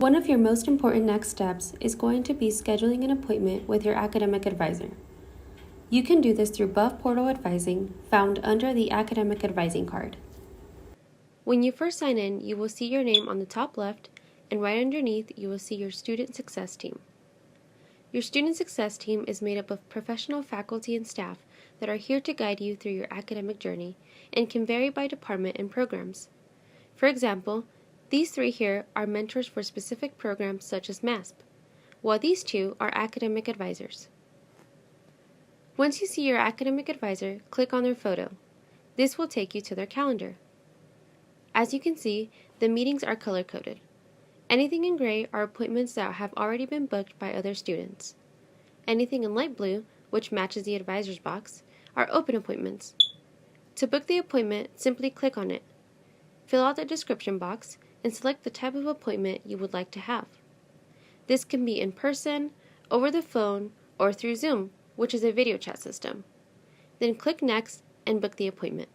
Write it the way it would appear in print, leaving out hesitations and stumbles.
One of your most important next steps is going to be scheduling an appointment with your academic advisor. You can do this through Buff Portal Advising, found under the Academic Advising card. When you first sign in, you will see your name on the top left, and right underneath, you will see your Student Success Team. Your Student Success Team is made up of professional faculty and staff that are here to guide you through your academic journey and can vary by department and programs. For example, these three here are mentors for specific programs such as MASP, while these two are academic advisors. Once you see your academic advisor, click on their photo. This will take you to their calendar. As you can see, the meetings are color-coded. Anything in gray are appointments that have already been booked by other students. Anything in light blue, which matches the advisor's box, are open appointments. To book the appointment, simply click on it. Fill out the description box and select the type of appointment you would like to have. This can be in person, over the phone, or through Zoom, which is a video chat system. Then click Next and book the appointment.